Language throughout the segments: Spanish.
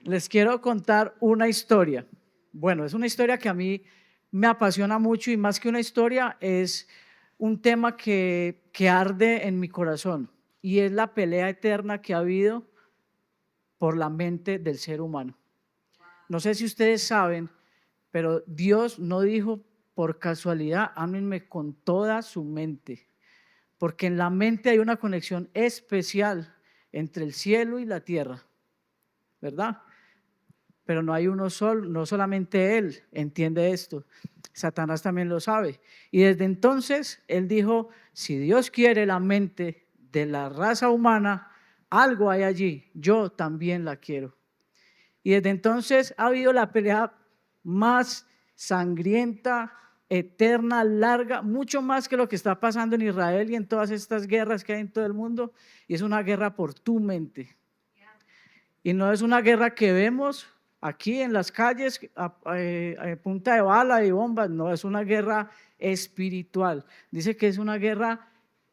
Les quiero contar una historia. Bueno, es una historia que a mí me apasiona mucho y más que una historia es un tema que arde en mi corazón y es la pelea eterna que ha habido por la mente del ser humano. No sé si ustedes saben, pero Dios no dijo por casualidad, ámenme con toda su mente, porque en la mente hay una conexión especial entre el cielo y la tierra, ¿verdad? Pero no hay uno solo, no solamente él entiende esto, Satanás también lo sabe. Y desde entonces él dijo, si Dios quiere la mente de la raza humana, algo hay allí, yo también la quiero. Y desde entonces ha habido la pelea más sangrienta, eterna, larga, mucho más que lo que está pasando en Israel y en todas estas guerras que hay en todo el mundo. Y es una guerra por tu mente. Y no es una guerra que vemos aquí en las calles a punta de bala y bombas, no, es una guerra espiritual. Dice que es una guerra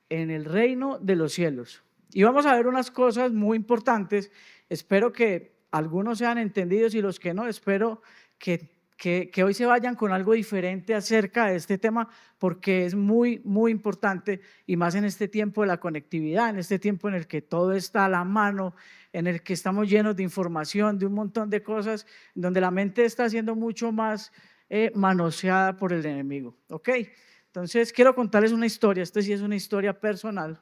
en el reino de los cielos. Y vamos a ver unas cosas muy importantes. Espero que algunos sean entendidos y los que no, espero que hoy se vayan con algo diferente acerca de este tema, porque es muy, muy importante y más en este tiempo de la conectividad, en este tiempo en el que todo está a la mano, en el que estamos llenos de información, de un montón de cosas, donde la mente está siendo mucho más manoseada por el enemigo. ¿Ok? Entonces quiero contarles una historia, esta sí es una historia personal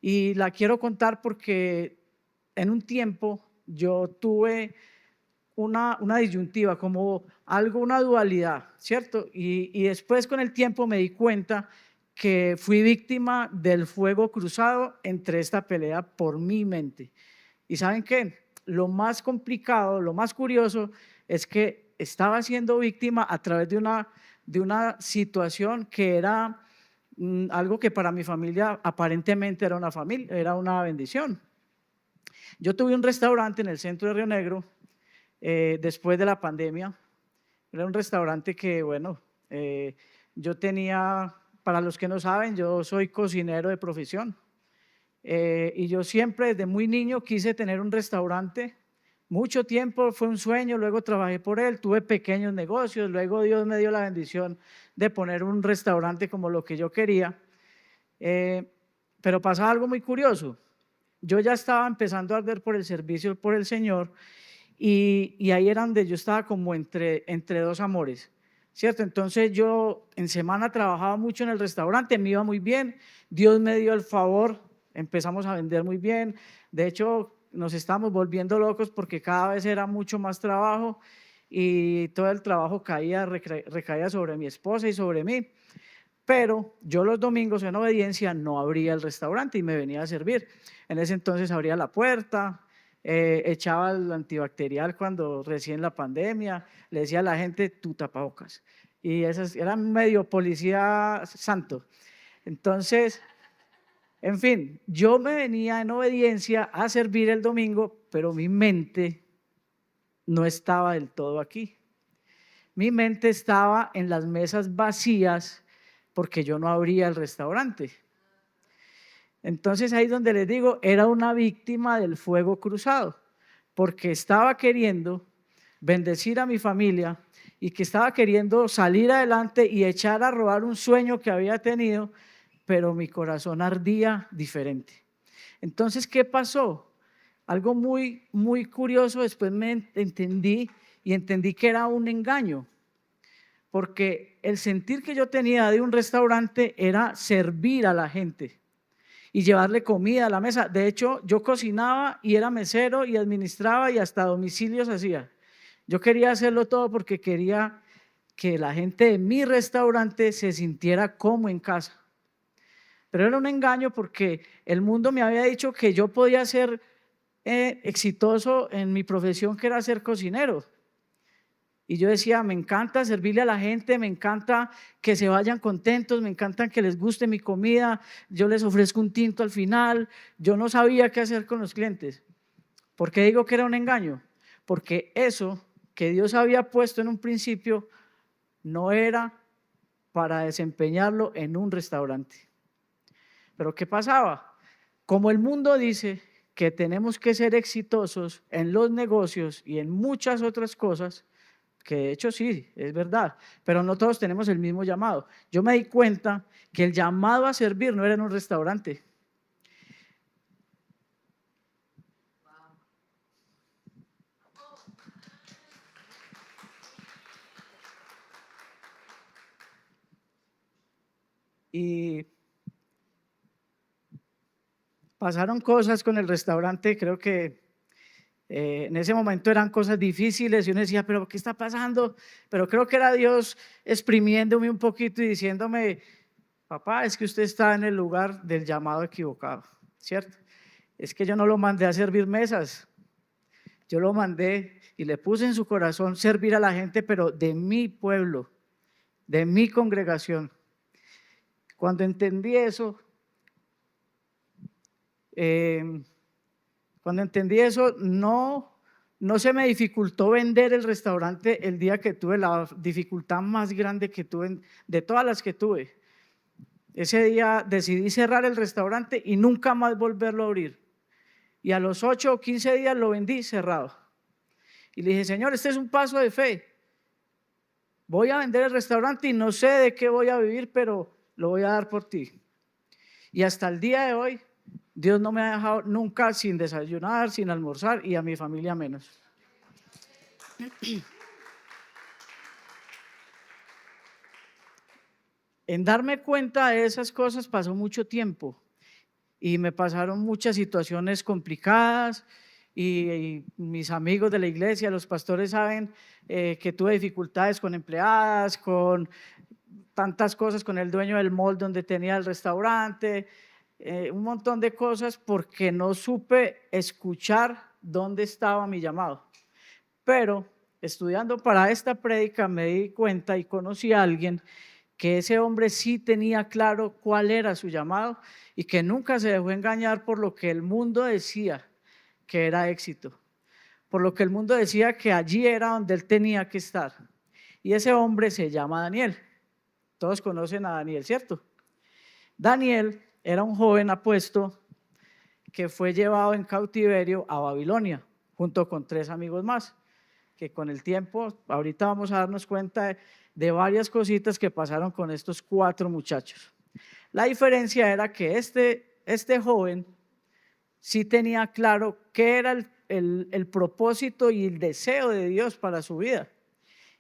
y la quiero contar porque en un tiempo yo tuve una disyuntiva, como algo, una dualidad, ¿cierto? Y después con el tiempo me di cuenta que fui víctima del fuego cruzado entre esta pelea por mi mente. ¿Y saben qué? Lo más complicado, lo más curioso es que estaba siendo víctima a través de una situación que era algo que para mi familia aparentemente era una bendición. Yo tuve un restaurante en el centro de Río Negro después de la pandemia. Era un restaurante que, bueno, yo tenía, para los que no saben, yo soy cocinero de profesión. Y yo siempre desde muy niño quise tener un restaurante. Mucho tiempo fue un sueño, luego trabajé por él, tuve pequeños negocios, luego Dios me dio la bendición de poner un restaurante como lo que yo quería. Pero pasaba algo muy curioso. Yo ya estaba empezando a arder por el servicio por el Señor y ahí era donde yo estaba como entre dos amores, ¿cierto? Entonces yo en semana trabajaba mucho en el restaurante, me iba muy bien, Dios me dio el favor, empezamos a vender muy bien, de hecho nos estábamos volviendo locos porque cada vez era mucho más trabajo y todo el trabajo recaía sobre mi esposa y sobre mí. Pero yo los domingos en obediencia no abría el restaurante y me venía a servir. En ese entonces abría la puerta, echaba el antibacterial cuando recién la pandemia, le decía a la gente tu tapabocas. Y esas eran medio policía santo. Entonces, en fin, yo me venía en obediencia a servir el domingo, pero mi mente no estaba del todo aquí. Mi mente estaba en las mesas vacías porque yo no abría el restaurante. Entonces ahí donde les digo, era una víctima del fuego cruzado, porque estaba queriendo bendecir a mi familia y que estaba queriendo salir adelante y echar a rodar un sueño que había tenido, pero mi corazón ardía diferente. Entonces, ¿qué pasó? Algo muy, muy curioso, después me entendí que era un engaño, porque el sentir que yo tenía de un restaurante era servir a la gente y llevarle comida a la mesa. De hecho, yo cocinaba y era mesero y administraba y hasta domicilios hacía. Yo quería hacerlo todo porque quería que la gente de mi restaurante se sintiera como en casa. Pero era un engaño porque el mundo me había dicho que yo podía ser exitoso en mi profesión, que era ser cocinero. Y yo decía, me encanta servirle a la gente, me encanta que se vayan contentos, me encanta que les guste mi comida, yo les ofrezco un tinto al final. Yo no sabía qué hacer con los clientes. ¿Por qué digo que era un engaño? Porque eso que Dios había puesto en un principio no era para desempeñarlo en un restaurante. Pero ¿qué pasaba? Como el mundo dice que tenemos que ser exitosos en los negocios y en muchas otras cosas, que de hecho sí, es verdad, pero no todos tenemos el mismo llamado. Yo me di cuenta que el llamado a servir no era en un restaurante. Y pasaron cosas con el restaurante, creo que en ese momento eran cosas difíciles y uno decía, pero ¿qué está pasando? Pero creo que era Dios exprimiéndome un poquito y diciéndome, papá, es que usted está en el lugar del llamado equivocado, ¿cierto? Es que yo no lo mandé a servir mesas, yo lo mandé y le puse en su corazón servir a la gente, pero de mi pueblo, de mi congregación. Cuando entendí eso, no se me dificultó vender el restaurante el día que tuve la dificultad más grande que tuve, de todas las que tuve. Ese día decidí cerrar el restaurante y nunca más volverlo a abrir. Y a los 8 o 15 días lo vendí cerrado. Y le dije, Señor, este es un paso de fe. Voy a vender el restaurante y no sé de qué voy a vivir, pero lo voy a dar por ti. Y hasta el día de hoy, Dios no me ha dejado nunca sin desayunar, sin almorzar y a mi familia menos. En darme cuenta de esas cosas pasó mucho tiempo y me pasaron muchas situaciones complicadas y mis amigos de la iglesia, los pastores saben que tuve dificultades con empleadas, con tantas cosas, con el dueño del mall donde tenía el restaurante, un montón de cosas porque no supe escuchar dónde estaba mi llamado. Pero estudiando para esta prédica me di cuenta y conocí a alguien que ese hombre sí tenía claro cuál era su llamado y que nunca se dejó engañar por lo que el mundo decía que era éxito, por lo que el mundo decía que allí era donde él tenía que estar. Y ese hombre se llama Daniel. Todos conocen a Daniel, ¿cierto? Daniel era un joven apuesto que fue llevado en cautiverio a Babilonia, junto con 3 amigos más, que con el tiempo, ahorita vamos a darnos cuenta de varias cositas que pasaron con estos 4 muchachos. La diferencia era que este joven sí tenía claro qué era el propósito y el deseo de Dios para su vida.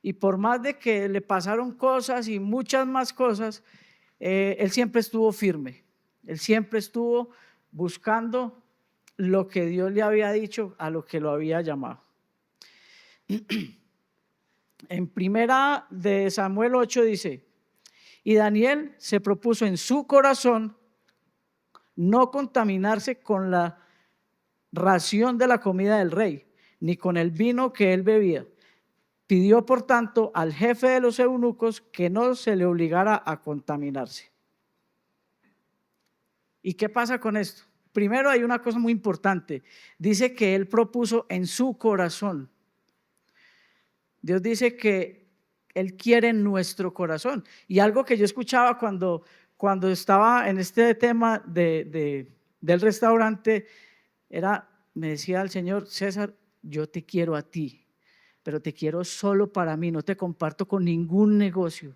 Y por más de que le pasaron cosas y muchas más cosas, él siempre estuvo firme, él siempre estuvo buscando lo que Dios le había dicho, a lo que lo había llamado. En primera de Samuel 8 dice, y Daniel se propuso en su corazón no contaminarse con la ración de la comida del rey, ni con el vino que él bebía. Pidió, por tanto, al jefe de los eunucos que no se le obligara a contaminarse. ¿Y qué pasa con esto? Primero hay una cosa muy importante. Dice que él propuso en su corazón. Dios dice que Él quiere nuestro corazón. Y algo que yo escuchaba cuando estaba en este tema del restaurante, me decía el Señor, César, yo te quiero a ti, pero te quiero solo para mí, no te comparto con ningún negocio.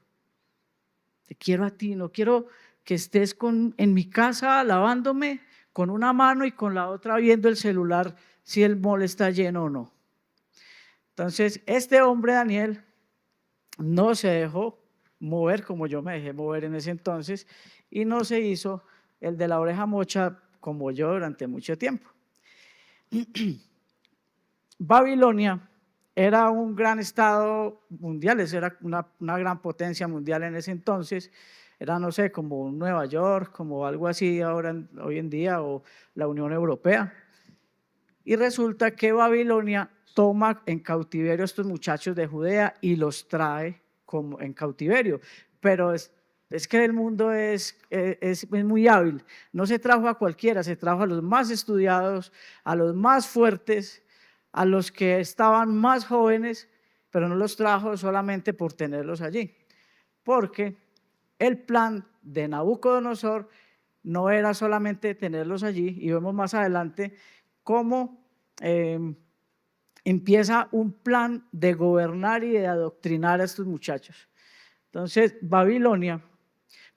Te quiero a ti, no quiero que estés en mi casa lavándome con una mano y con la otra viendo el celular si el mall está lleno o no. Entonces, este hombre Daniel no se dejó mover como yo me dejé mover en ese entonces y no se hizo el de la oreja mocha como yo durante mucho tiempo. Babilonia era un gran estado mundial, era una gran potencia mundial en ese entonces, era no sé, como Nueva York, como algo así hoy en día, o la Unión Europea. Y resulta que Babilonia toma en cautiverio a estos muchachos de Judea y los trae como en cautiverio. Pero es que el mundo es muy hábil. No se trajo a cualquiera, se trajo a los más estudiados, a los más fuertes, a los que estaban más jóvenes, pero no los trajo solamente por tenerlos allí. Porque el plan de Nabucodonosor no era solamente tenerlos allí, y vemos más adelante cómo empieza un plan de gobernar y de adoctrinar a estos muchachos. Entonces, Babilonia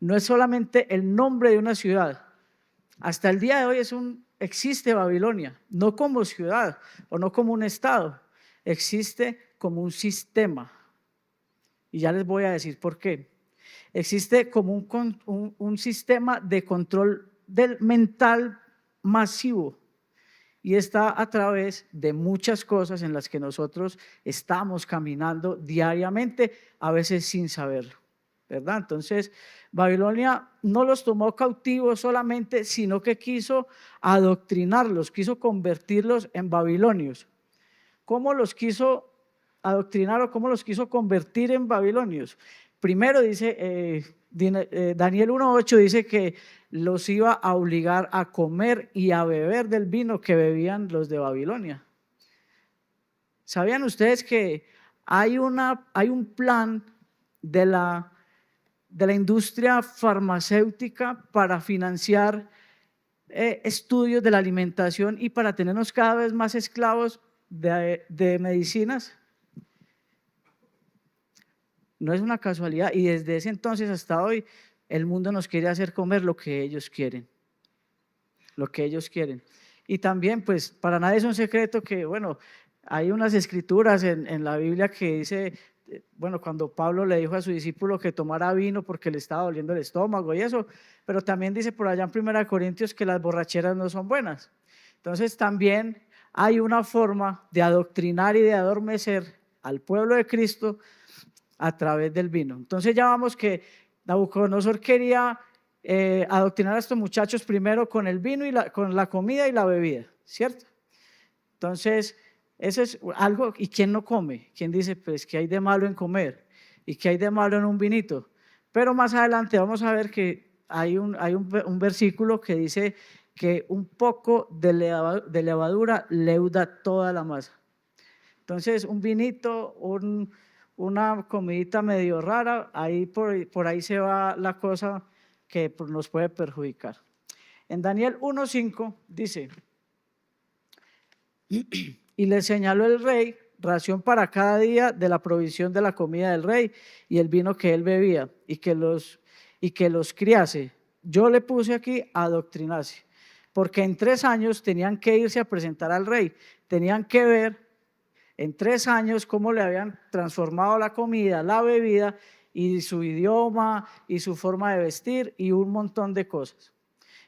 no es solamente el nombre de una ciudad. Hasta el día de hoy existe Babilonia, no como ciudad o no como un estado, existe como un sistema. Y ya les voy a decir por qué. Existe como un sistema de control mental masivo. Y está a través de muchas cosas en las que nosotros estamos caminando diariamente, a veces sin saberlo, ¿verdad? Entonces, Babilonia no los tomó cautivos solamente, sino que quiso adoctrinarlos, quiso convertirlos en babilonios. ¿Cómo los quiso adoctrinar o cómo los quiso convertir en babilonios? Primero dice, Daniel 1:8 dice que los iba a obligar a comer y a beber del vino que bebían los de Babilonia. ¿Sabían ustedes que hay un plan de la industria farmacéutica para financiar estudios de la alimentación y para tenernos cada vez más esclavos de medicinas? No es una casualidad, y desde ese entonces hasta hoy el mundo nos quiere hacer comer lo que ellos quieren, lo que ellos quieren. Y también, pues, para nadie es un secreto que, bueno, hay unas escrituras en la Biblia que dice, bueno, cuando Pablo le dijo a su discípulo que tomara vino porque le estaba doliendo el estómago y eso, pero también dice por allá en 1 Corintios que las borracheras no son buenas. Entonces también hay una forma de adoctrinar y de adormecer al pueblo de Cristo a través del vino. Entonces ya vamos que Nabucodonosor quería adoctrinar a estos muchachos primero con el vino y con la comida y la bebida, ¿cierto? Entonces, eso es algo. ¿Y quién no come? ¿Quién dice, pues, qué hay de malo en comer? ¿Y qué hay de malo en un vinito? Pero más adelante vamos a ver que hay un versículo que dice que un poco de levadura leuda toda la masa. Entonces, un vinito, una comidita medio rara, ahí por ahí se va la cosa que nos puede perjudicar. En Daniel 1:5 dice, y le señaló el rey ración para cada día de la provisión de la comida del rey y el vino que él bebía, y que los criase. Yo le puse aquí a adoctrinarse, porque en 3 años tenían que irse a presentar al rey, tenían que ver en 3 años cómo le habían transformado la comida, la bebida y su idioma y su forma de vestir y un montón de cosas.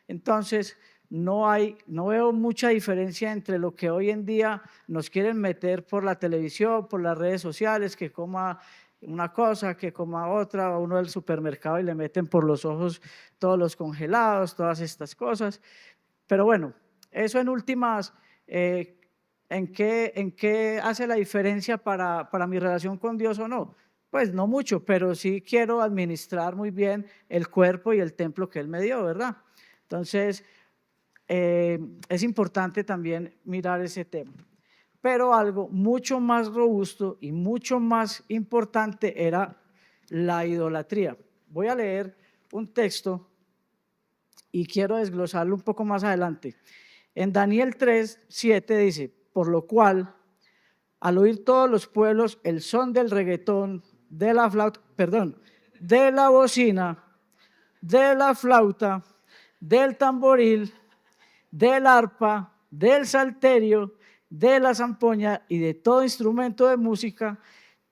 Entonces, no veo mucha diferencia entre lo que hoy en día nos quieren meter por la televisión, por las redes sociales, que coma una cosa, que coma otra, a uno del supermercado y le meten por los ojos todos los congelados, todas estas cosas. Pero bueno, eso en últimas, ¿en qué hace la diferencia para mi relación con Dios o no? Pues no mucho, pero sí quiero administrar muy bien el cuerpo y el templo que Él me dio, ¿verdad? Entonces, es importante también mirar ese tema. Pero algo mucho más robusto y mucho más importante era la idolatría. Voy a leer un texto y quiero desglosarlo un poco más adelante. En Daniel 3:7 dice, por lo cual, al oír todos los pueblos el son del reggaetón, de la flauta, de la bocina, de la flauta, del tamboril, del arpa, del salterio, de la zampoña y de todo instrumento de música,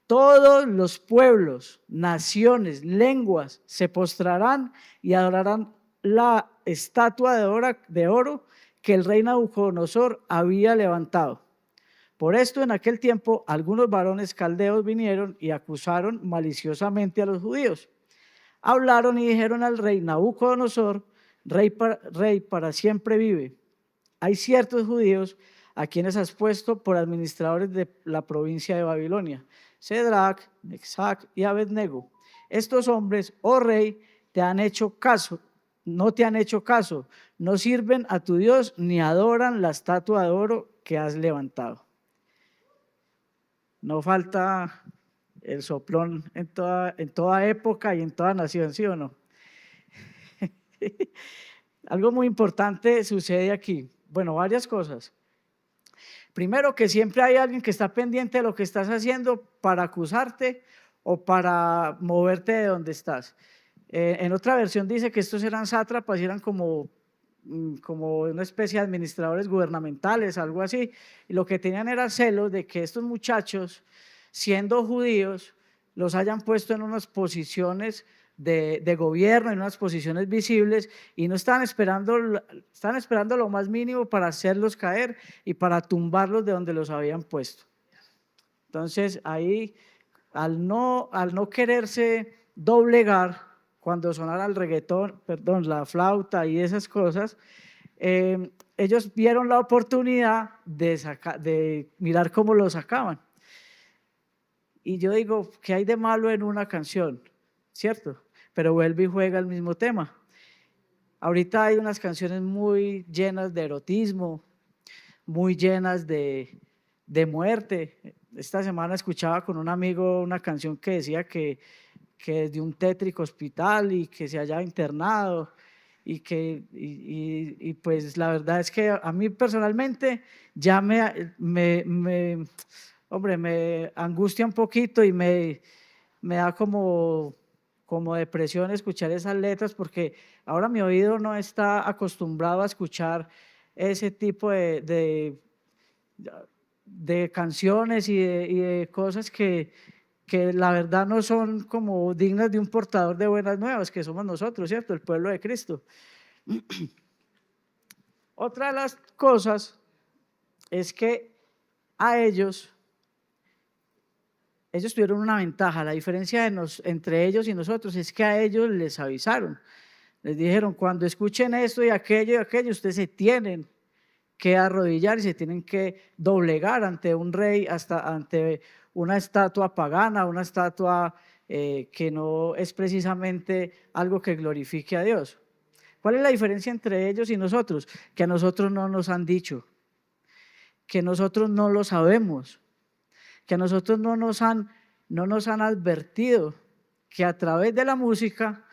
todos los pueblos, naciones, lenguas se postrarán y adorarán la estatua de oro que el rey Nabucodonosor había levantado. Por esto, en aquel tiempo, algunos varones caldeos vinieron y acusaron maliciosamente a los judíos. Hablaron y dijeron al rey Nabucodonosor, rey para siempre vive. Hay ciertos judíos a quienes has puesto por administradores de la provincia de Babilonia, Cedrac, Mesac y Abednego. Estos hombres, oh rey, te han hecho caso, no te han hecho caso, no sirven a tu Dios ni adoran la estatua de oro que has levantado. No falta el soplón en toda época y en toda nación, ¿sí o no? Algo muy importante sucede aquí. Bueno, varias cosas. Primero, que siempre hay alguien que está pendiente de lo que estás haciendo para acusarte o para moverte de donde estás. En otra versión dice que estos eran sátrapas y eran como una especie de administradores gubernamentales, algo así, y lo que tenían era celos de que estos muchachos, siendo judíos, los hayan puesto en unas posiciones de gobierno, en unas posiciones visibles, y no estaban esperando lo más mínimo para hacerlos caer y para tumbarlos de donde los habían puesto. Entonces ahí, al no quererse doblegar, cuando sonara el reggaetón, perdón, la flauta y esas cosas, ellos vieron la oportunidad de mirar cómo lo sacaban. Y yo digo, ¿qué hay de malo en una canción? ¿Cierto? Pero vuelve y juega el mismo tema. Ahorita hay unas canciones muy llenas de erotismo, muy llenas de muerte. Esta semana escuchaba con un amigo una canción que decía que es de un tétrico hospital y que se haya internado y pues la verdad es que a mí personalmente ya me angustia un poquito y me da como depresión escuchar esas letras, porque ahora mi oído no está acostumbrado a escuchar ese tipo de canciones y de cosas que la verdad no son como dignas de un portador de buenas nuevas, que somos nosotros, ¿cierto? El pueblo de Cristo. Otra de las cosas es que a ellos tuvieron una ventaja. La diferencia entre ellos y nosotros es que a ellos les avisaron. Les dijeron, cuando escuchen esto y aquello, ustedes se tienen que arrodillar y se tienen que doblegar ante un rey, hasta ante una estatua pagana, una estatua que no es precisamente algo que glorifique a Dios. ¿Cuál es la diferencia entre ellos y nosotros? Que a nosotros no nos han dicho, que nosotros no lo sabemos, que a nosotros no nos han advertido que a través de la música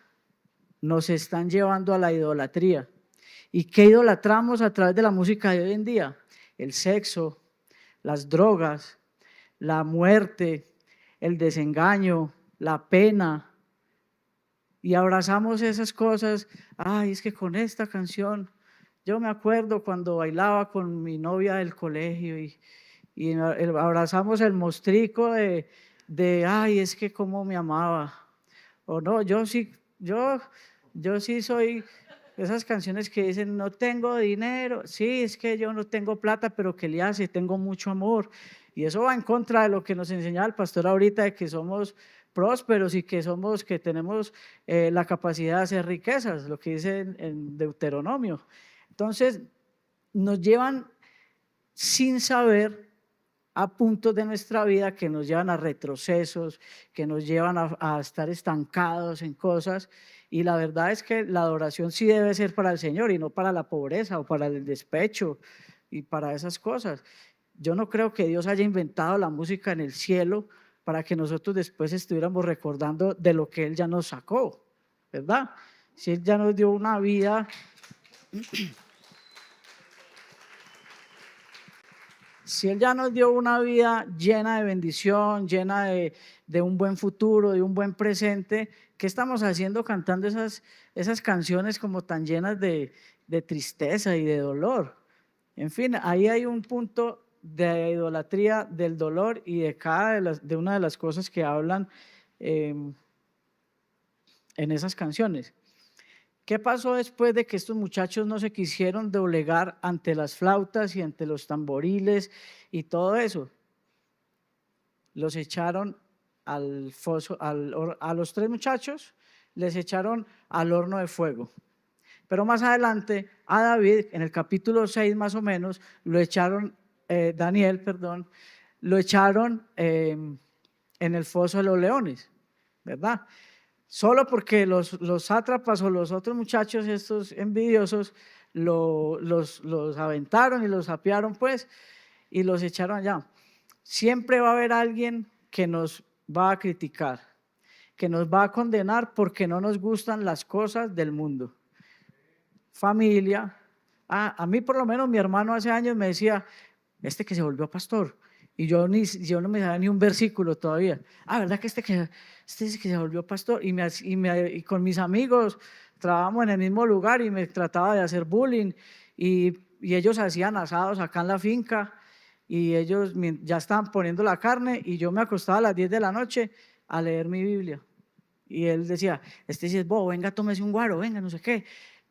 nos están llevando a la idolatría. ¿Y qué idolatramos a través de la música de hoy en día? El sexo, las drogas, la muerte, el desengaño, la pena. Y abrazamos esas cosas. Ay, es que con esta canción, yo me acuerdo cuando bailaba con mi novia del colegio y abrazamos el mostrico de ay, es que cómo me amaba. O no, yo sí soy esas canciones que dicen no tengo dinero, sí, es que yo no tengo plata, pero ¿qué le hace? Tengo mucho amor. Y eso va en contra de lo que nos enseñaba el pastor ahorita, de que somos prósperos y que tenemos la capacidad de hacer riquezas, lo que dice en Deuteronomio. Entonces nos llevan sin saber a puntos de nuestra vida que nos llevan a retrocesos, que nos llevan a estar estancados en cosas, y la verdad es que la adoración sí debe ser para el Señor y no para la pobreza o para el despecho y para esas cosas. Yo no creo que Dios haya inventado la música en el cielo para que nosotros después estuviéramos recordando de lo que Él ya nos sacó, ¿verdad? Si Él ya nos dio una vida si Él ya nos dio una vida llena de bendición, llena de un buen futuro, de un buen presente, ¿qué estamos haciendo cantando esas canciones como tan llenas de tristeza y de dolor? En fin, ahí hay un punto de idolatría del dolor y de una de las cosas que hablan en esas canciones. ¿Qué pasó después de que estos muchachos no se quisieron doblegar ante las flautas y ante los tamboriles y todo eso? Los echaron al foso, a los tres muchachos les echaron al horno de fuego. Pero más adelante a David, en el capítulo 6 más o menos, lo echaron, lo echaron en el foso de los leones, ¿verdad? Solo porque los sátrapas o los otros muchachos, estos envidiosos, los aventaron y los sapearon, pues, y los echaron allá. Siempre va a haber alguien que nos va a criticar, que nos va a condenar porque no nos gustan las cosas del mundo. Familia. A mí por lo menos mi hermano hace años me decía, este que se volvió pastor. Y yo no me sabía ni un versículo todavía. ¿Verdad que este que se volvió pastor? Y con mis amigos trabajamos en el mismo lugar y me trataba de hacer bullying. Y ellos hacían asados acá en la finca y ellos ya estaban poniendo la carne y yo me acostaba a las 10 de la noche a leer mi Biblia. Y él decía, este sí es bobo, venga, tómese un guaro, venga, no sé qué.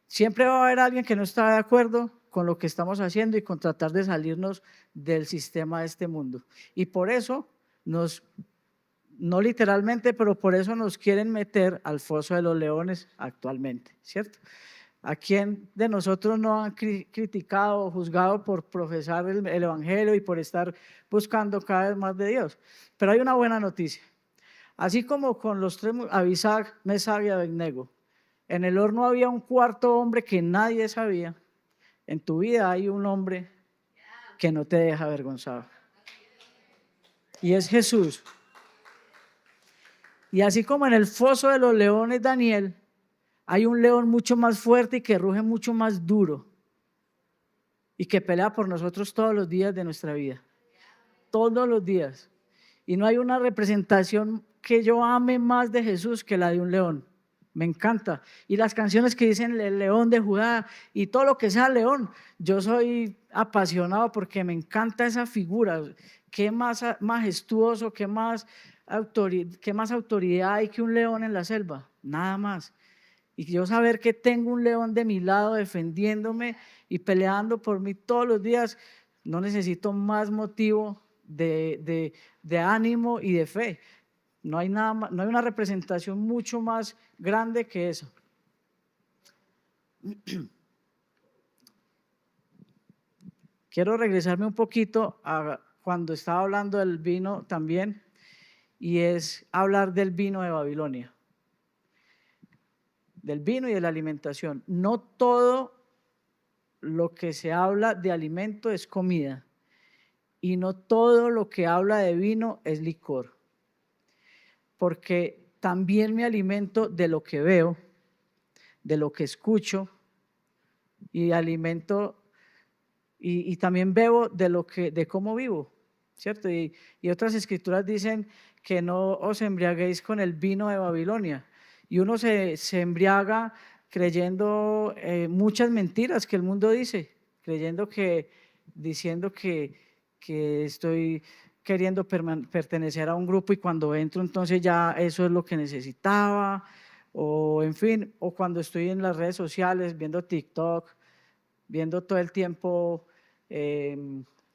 Siempre va a haber alguien que no está de acuerdo con lo que estamos haciendo y con tratar de salirnos del sistema de este mundo. Y por eso no literalmente, pero por eso nos quieren meter al foso de los leones actualmente, ¿cierto? ¿A quién de nosotros no han criticado o juzgado por profesar el evangelio y por estar buscando cada vez más de Dios? Pero hay una buena noticia. Así como con los tres, Abisac, Mesac y Abednego, en el horno había un cuarto hombre que nadie sabía. En tu vida hay un hombre que no te deja avergonzado. Y es Jesús. Y así como en el foso de los leones, Daniel, hay un león mucho más fuerte y que ruge mucho más duro y que pelea por nosotros todos los días de nuestra vida. Todos los días. Y no hay una representación que yo ame más de Jesús que la de un león. Me encanta. Y las canciones que dicen el león de Judá y todo lo que sea león, yo soy apasionado porque me encanta esa figura. Qué más majestuoso, qué más autoridad hay que un león en la selva. Nada más. Y yo saber que tengo un león de mi lado defendiéndome y peleando por mí todos los días, no necesito más motivo de ánimo y de fe. No hay nada más, no hay una representación mucho más grande que eso. Quiero regresarme un poquito a cuando estaba hablando del vino también, y es hablar del vino de Babilonia, del vino y de la alimentación. No todo lo que se habla de alimento es comida, y no todo lo que habla de vino es licor, porque también me alimento de lo que veo, de lo que escucho, y alimento y también bebo de cómo vivo, ¿cierto? Y otras escrituras dicen que no os embriaguéis con el vino de Babilonia, y uno se embriaga creyendo muchas mentiras que el mundo dice, diciendo que estoy queriendo pertenecer a un grupo y cuando entro entonces ya eso es lo que necesitaba, o en fin, o cuando estoy en las redes sociales viendo TikTok, viendo todo el tiempo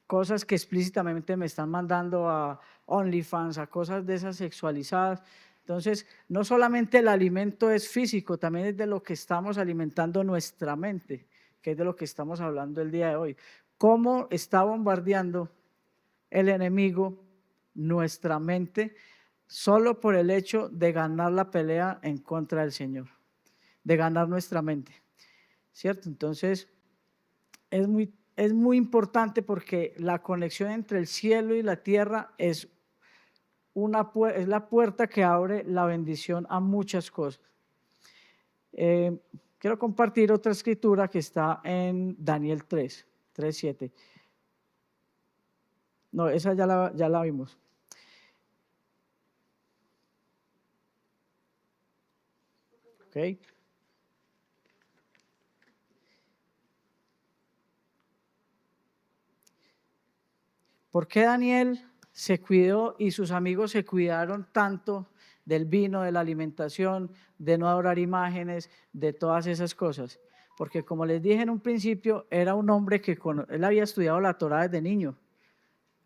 cosas que explícitamente me están mandando a OnlyFans, a cosas de esas sexualizadas. Entonces, no solamente el alimento es físico, también es de lo que estamos alimentando nuestra mente, que es de lo que estamos hablando el día de hoy. ¿Cómo está bombardeando el enemigo nuestra mente solo por el hecho de ganar la pelea en contra del Señor, de ganar nuestra mente? ¿Cierto? Entonces, es muy importante porque la conexión entre el cielo y la tierra es la puerta que abre la bendición a muchas cosas. Quiero compartir otra escritura que está en Daniel 3:7. No, esa ya la vimos. Ok. ¿Por qué Daniel se cuidó y sus amigos se cuidaron tanto del vino, de la alimentación, de no adorar imágenes, de todas esas cosas? Porque como les dije en un principio, era un hombre que él había estudiado la Torá desde niño.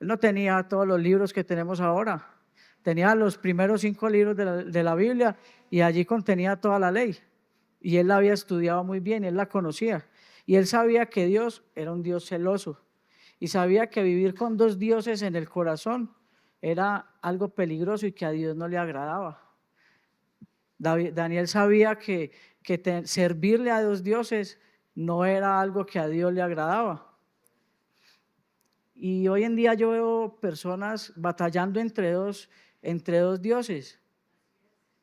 Él no tenía todos los libros que tenemos ahora. Tenía los primeros 5 libros de la Biblia y allí contenía toda la ley. Y él la había estudiado muy bien, él la conocía. Y él sabía que Dios era un Dios celoso. Y sabía que vivir con 2 dioses en el corazón era algo peligroso y que a Dios no le agradaba. Daniel sabía que servirle a 2 dioses no era algo que a Dios le agradaba. Y hoy en día yo veo personas batallando entre dos dioses.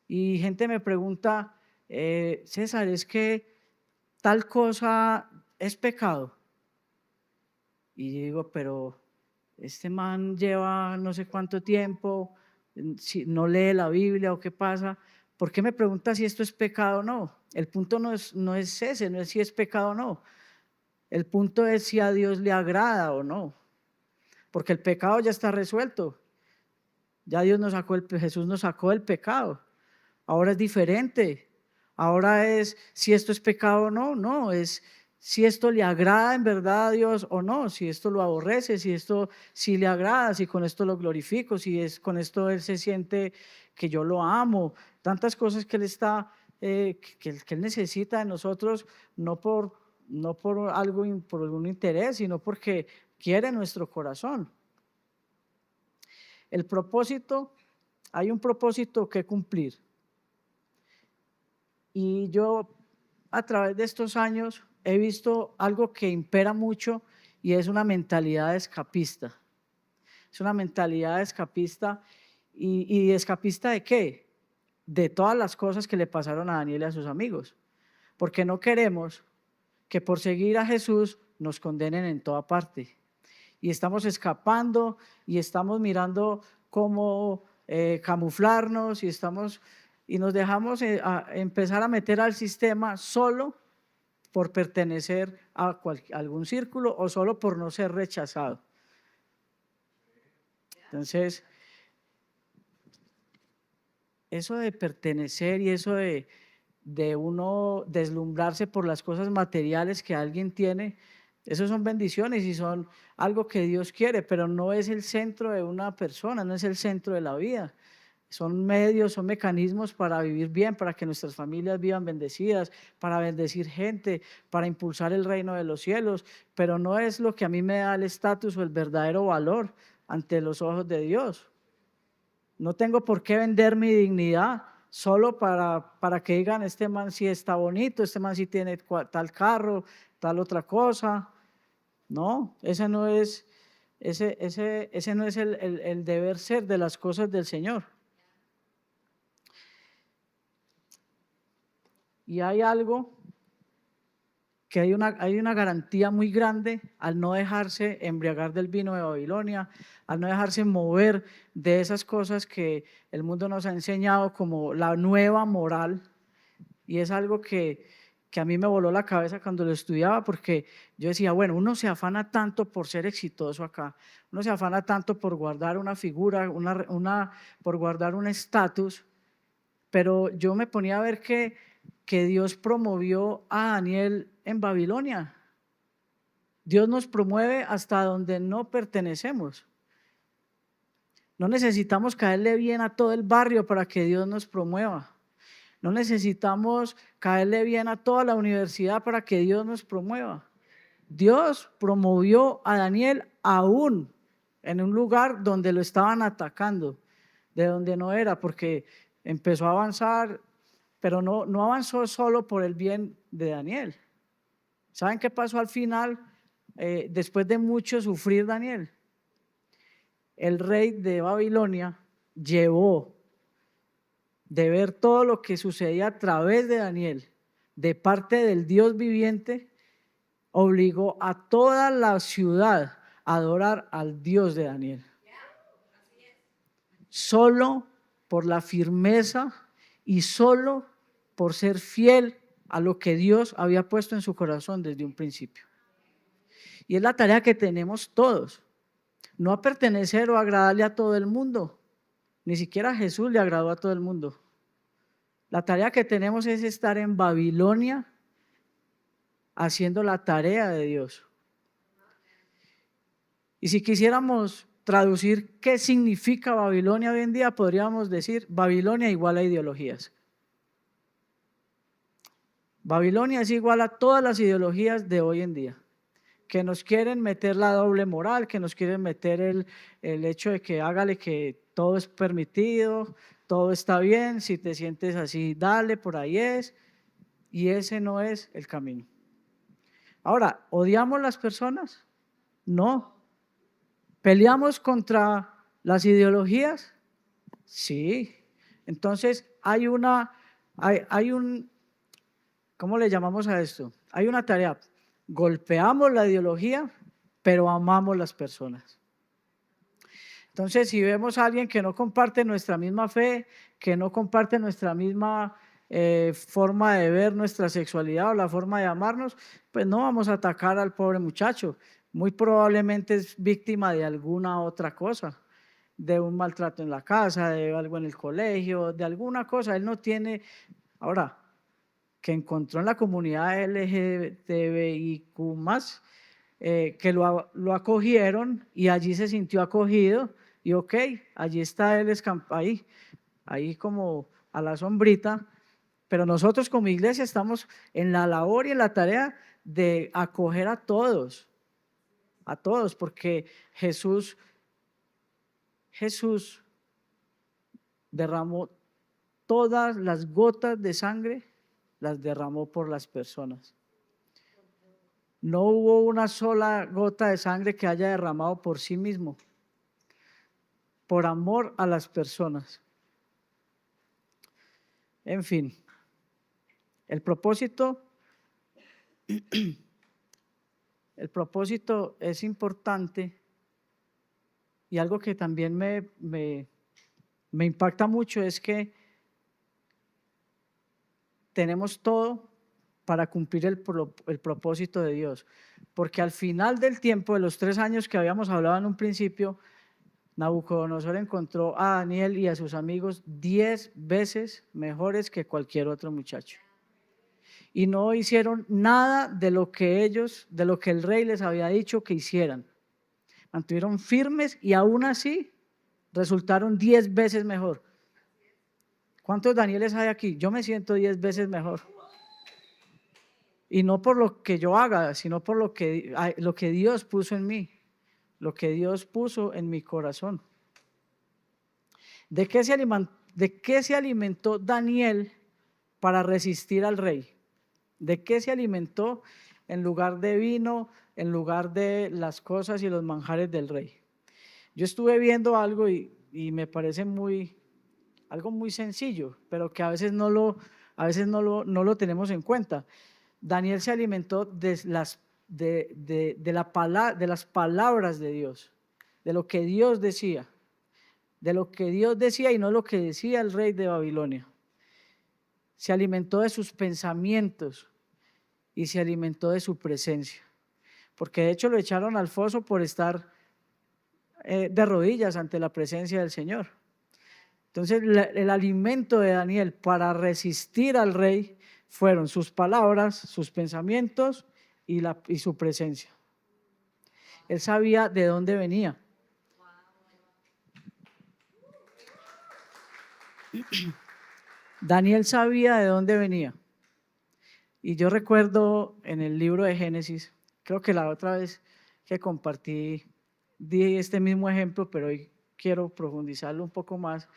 Y gente me pregunta, César, ¿es que tal cosa es pecado? Y yo digo, pero este man lleva no sé cuánto tiempo, si no lee la Biblia o qué pasa. ¿Por qué me pregunta si esto es pecado o no? El punto no es ese, no es si es pecado o no. El punto es si a Dios le agrada o no. Porque el pecado ya está resuelto. Ya Jesús nos sacó del pecado. Ahora es diferente. Ahora es si esto es pecado o no. No, es si esto le agrada en verdad a Dios o no. Si esto lo aborrece, si le agrada, si con esto lo glorifico, si es con esto Él se siente que yo lo amo. Tantas cosas que Él está, que Él necesita de nosotros, no por algo, por algún interés, sino porque quiere nuestro corazón. El propósito, hay un propósito que cumplir. Y yo a través de estos años he visto algo que impera mucho y es una mentalidad escapista. Es una mentalidad escapista. ¿Y escapista de qué? De todas las cosas que le pasaron a Daniel y a sus amigos. Porque no queremos que por seguir a Jesús nos condenen en toda parte. Y estamos escapando y estamos mirando cómo camuflarnos y nos dejamos empezar a meter al sistema solo por pertenecer a algún círculo o solo por no ser rechazado. Entonces, eso de pertenecer y eso de uno deslumbrarse por las cosas materiales que alguien tiene, eso son bendiciones y son algo que Dios quiere, pero no es el centro de una persona, no es el centro de la vida. Son medios, son mecanismos para vivir bien, para que nuestras familias vivan bendecidas, para bendecir gente, para impulsar el reino de los cielos, pero no es lo que a mí me da el estatus o el verdadero valor ante los ojos de Dios. No tengo por qué vender mi dignidad solo para que digan, este man sí está bonito, este man sí tiene tal carro, tal otra cosa. No, ese no es el deber ser de las cosas del Señor. Y hay algo que hay una garantía muy grande al no dejarse embriagar del vino de Babilonia, al no dejarse mover de esas cosas que el mundo nos ha enseñado como la nueva moral. Y es algo que a mí me voló la cabeza cuando lo estudiaba, porque yo decía, bueno, uno se afana tanto por ser exitoso acá, uno se afana tanto por guardar una figura, por guardar un estatus, pero yo me ponía a ver que Dios promovió a Daniel en Babilonia. Dios nos promueve hasta donde no pertenecemos. No necesitamos caerle bien a todo el barrio para que Dios nos promueva. No necesitamos caerle bien a toda la universidad para que Dios nos promueva. Dios promovió a Daniel aún en un lugar donde lo estaban atacando, de donde no era, porque empezó a avanzar, pero no avanzó solo por el bien de Daniel. ¿Saben qué pasó al final? Después de mucho sufrir Daniel, el rey de Babilonia llevó de ver todo lo que sucedía a través de Daniel, de parte del Dios viviente, obligó a toda la ciudad a adorar al Dios de Daniel. Solo por la firmeza y solo por ser fiel a lo que Dios había puesto en su corazón desde un principio. Y es la tarea que tenemos todos, no a pertenecer o agradarle a todo el mundo, ni siquiera a Jesús le agradó a todo el mundo. La tarea que tenemos es estar en Babilonia haciendo la tarea de Dios. Y si quisiéramos traducir qué significa Babilonia hoy en día, podríamos decir Babilonia igual a ideologías. Babilonia es igual a todas las ideologías de hoy en día, que nos quieren meter la doble moral, que nos quieren meter el hecho de que hágale que todo es permitido, todo está bien, si te sientes así, dale, por ahí es, y ese no es el camino. Ahora, ¿odiamos las personas? No. ¿Peleamos contra las ideologías? Sí. Entonces hay un, ¿cómo le llamamos a esto? Hay una tarea. Golpeamos la ideología, pero amamos las personas. Entonces, si vemos a alguien que no comparte nuestra misma fe, que no comparte nuestra misma forma de ver nuestra sexualidad o la forma de amarnos, pues no vamos a atacar al pobre muchacho. Muy probablemente es víctima de alguna otra cosa, de un maltrato en la casa, de algo en el colegio, de alguna cosa. Él no tiene, ahora, que encontró en la comunidad LGTBIQ+, que lo acogieron y allí se sintió acogido y ok, allí está él ahí como a la sombrita, pero nosotros como iglesia estamos en la labor y en la tarea de acoger a todos, porque Jesús derramó todas las gotas de sangre, las derramó por las personas. No hubo una sola gota de sangre que haya derramado por sí mismo, por amor a las personas. En fin, el propósito es importante y algo que también me impacta mucho es que tenemos todo para cumplir el propósito de Dios, porque al final del tiempo, de los 3 años que habíamos hablado en un principio, Nabucodonosor encontró a Daniel y a sus amigos 10 veces mejores que cualquier otro muchacho. Y no hicieron nada de lo que el rey les había dicho que hicieran. Mantuvieron firmes y aún así resultaron 10 veces mejor. ¿Cuántos Danieles hay aquí? Yo me siento 10 veces mejor. Y no por lo que yo haga, sino por lo que Dios puso en mí, lo que Dios puso en mi corazón. ¿De qué se alimentó Daniel para resistir al rey? ¿De qué se alimentó en lugar de vino, en lugar de las cosas y los manjares del rey? Yo estuve viendo algo y me parece algo muy sencillo, pero que a veces no lo tenemos en cuenta. Daniel se alimentó de las palabras de Dios, de lo que Dios decía. De lo que Dios decía y no lo que decía el rey de Babilonia. Se alimentó de sus pensamientos y se alimentó de su presencia, porque de hecho lo echaron al foso por estar de rodillas ante la presencia del Señor. Entonces el alimento de Daniel para resistir al rey fueron sus palabras, sus pensamientos y su presencia. Él sabía de dónde venía. Daniel sabía de dónde venía. Y yo recuerdo en el libro de Génesis, creo que la otra vez que compartí, di este mismo ejemplo, pero hoy quiero profundizarlo un poco más.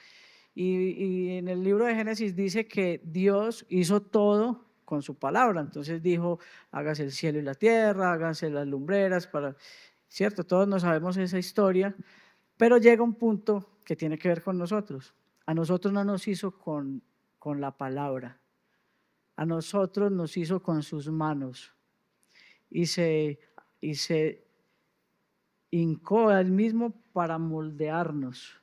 Y en el libro de Génesis dice que Dios hizo todo con su palabra. Entonces dijo, hágase el cielo y la tierra, háganse las lumbreras, ¿cierto? Todos no sabemos esa historia, pero llega un punto que tiene que ver con nosotros. A nosotros no nos hizo con la palabra, a nosotros nos hizo con sus manos y se hincó a él mismo para moldearnos,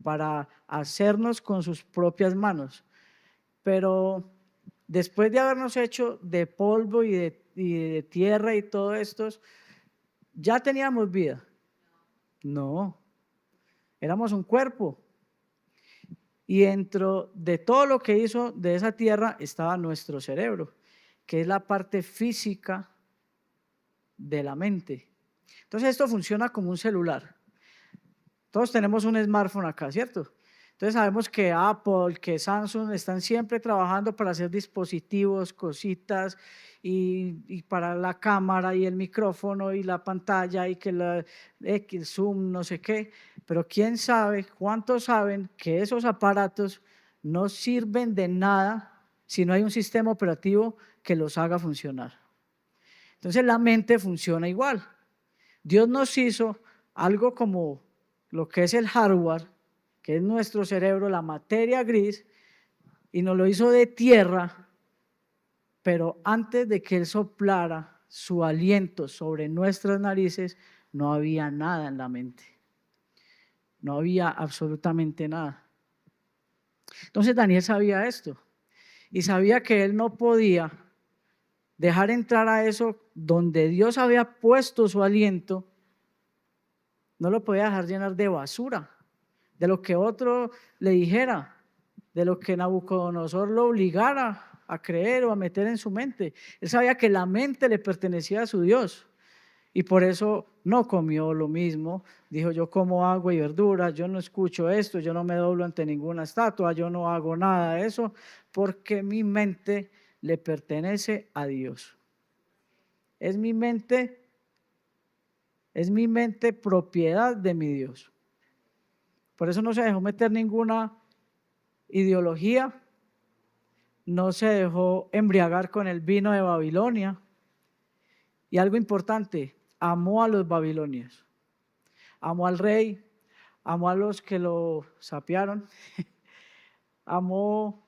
para hacernos con sus propias manos. Pero después de habernos hecho de polvo y de tierra y todo esto, ¿ya teníamos vida? No, éramos un cuerpo. Y dentro de todo lo que hizo de esa tierra estaba nuestro cerebro, que es la parte física de la mente. Entonces esto funciona como un celular. Todos tenemos un smartphone acá, ¿cierto? Entonces sabemos que Apple, que Samsung están siempre trabajando para hacer dispositivos, cositas, y para la cámara y el micrófono y la pantalla y que el zoom, no sé qué. Pero quién sabe, cuántos saben que esos aparatos no sirven de nada si no hay un sistema operativo que los haga funcionar. Entonces la mente funciona igual. Dios nos hizo algo como lo que es el hardware, que es nuestro cerebro, la materia gris, y nos lo hizo de tierra, pero antes de que Él soplara su aliento sobre nuestras narices, no había nada en la mente. no había absolutamente nada. Entonces Daniel sabía esto y sabía que él no podía dejar entrar a eso donde Dios había puesto su aliento, no lo podía dejar llenar de basura, de lo que otro le dijera, de lo que Nabucodonosor lo obligara a creer o a meter en su mente. Él sabía que la mente le pertenecía a su Dios y por eso no comió lo mismo. Dijo: yo como agua y verdura, yo no escucho esto, yo no me doblo ante ninguna estatua, yo no hago nada de eso, porque mi mente le pertenece a Dios. Es mi mente propiedad de mi Dios. Por eso no se dejó meter ninguna ideología, no se dejó embriagar con el vino de Babilonia. Y algo importante, amó a los babilonios, amó al rey, amó a los que lo sapearon, amó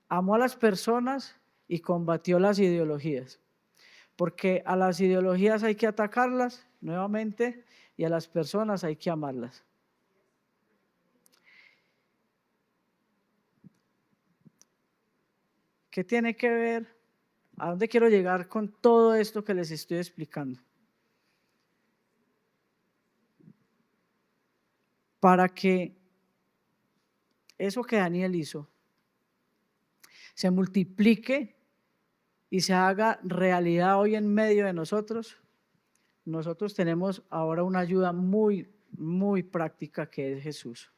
a las personas y combatió las ideologías. Porque a las ideologías hay que atacarlas nuevamente y a las personas hay que amarlas. ¿Qué tiene que ver? ¿A dónde quiero llegar con todo esto que les estoy explicando? Para que eso que Daniel hizo se multiplique y se haga realidad hoy en medio de nosotros, nosotros tenemos ahora una ayuda muy, muy práctica, que es Jesús.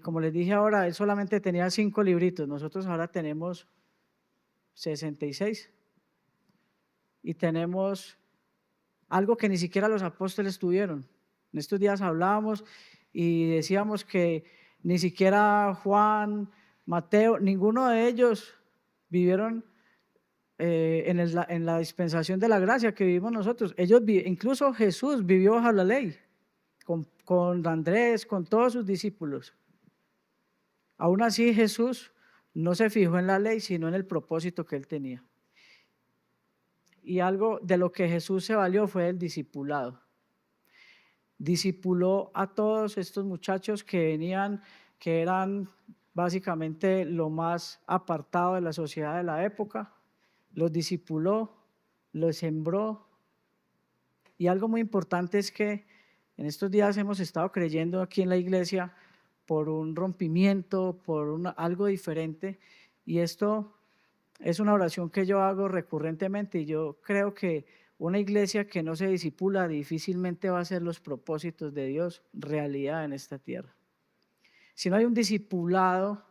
Como les dije ahora, él solamente tenía 5 libritos, nosotros ahora tenemos 66 y tenemos algo que ni siquiera los apóstoles tuvieron. En estos días hablábamos y decíamos que ni siquiera Juan, Mateo, ninguno de ellos vivieron en la dispensación de la gracia que vivimos nosotros. Incluso Jesús vivió bajo la ley, con Andrés, con todos sus discípulos. Aún así Jesús no se fijó en la ley, sino en el propósito que él tenía. Y algo de lo que Jesús se valió fue el discipulado. Discipuló a todos estos muchachos que eran básicamente lo más apartado de la sociedad de la época. Los discipuló, los sembró. Y algo muy importante es que en estos días hemos estado creyendo aquí en la iglesia por un rompimiento, por algo diferente. Y esto es una oración que yo hago recurrentemente y yo creo que una iglesia que no se discipula difícilmente va a hacer los propósitos de Dios realidad en esta tierra. Si no hay un discipulado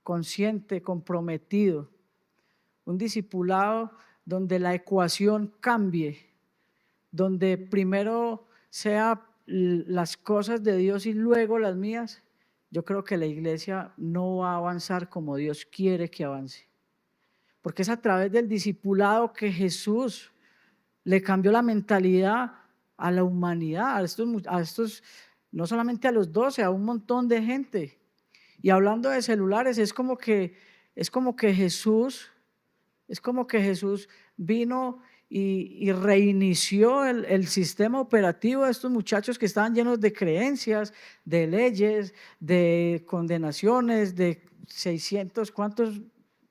consciente, comprometido, un discipulado donde la ecuación cambie, donde primero sea las cosas de Dios y luego las mías, yo creo que la iglesia no va a avanzar como Dios quiere que avance. Porque es a través del discipulado que Jesús le cambió la mentalidad a la humanidad, a estos, no solamente a los 12, a un montón de gente. Y hablando de celulares, es como que Jesús vino y reinició el sistema operativo de estos muchachos que estaban llenos de creencias, de leyes, de condenaciones, de 600, ¿cuántos